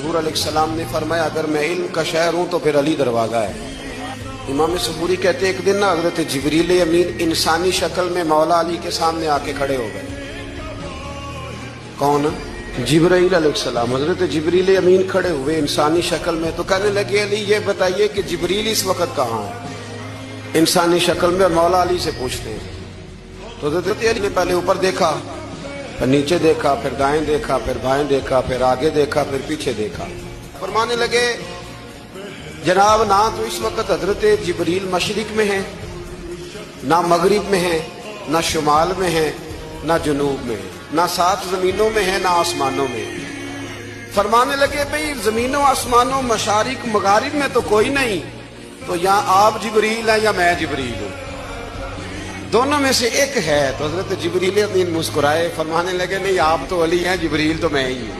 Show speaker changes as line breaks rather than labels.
حضور علیہ السلام نے فرمایا اگر میں علم کا شہر ہوں تو پھر علی دروازہ ہے۔ امام صبوری کہتے ہیں ایک دن نا حضرت جبریل امین انسانی شکل میں مولا علی کے سامنے آ کے کھڑے ہو گئے۔ کون؟ جبرائیل علیہ السلام۔ حضرت جبریل امین کھڑے ہوئے انسانی شکل میں، تو کہنے لگے علی یہ بتائیے کہ جبریل اس وقت کہاں ہے؟ انسانی شکل میں، اور مولا علی سے پوچھتے ہیں۔ تو حضرت علی نے پہلے اوپر دیکھا، پھر نیچے دیکھا، پھر دائیں دیکھا، پھر بائیں دیکھا، پھر آگے دیکھا، پھر پیچھے دیکھا۔ فرمانے لگے جناب نہ تو اس وقت حضرت جبریل مشرق میں ہیں، نہ مغرب میں ہیں، نہ شمال میں ہیں، نہ جنوب میں ہیں، نہ 7 زمینوں میں ہیں، نہ آسمانوں میں ہیں۔ فرمانے لگے بھئی زمینوں آسمانوں مشارق مغارب میں تو کوئی نہیں، تو یا آپ جبریل ہیں یا میں جبریل ہوں، دونوں میں سے ایک ہے۔ تو حضرت جبریل امین مسکرائے، فرمانے لگے نہیں آپ تو علی ہیں، جبریل تو میں ہی ہوں۔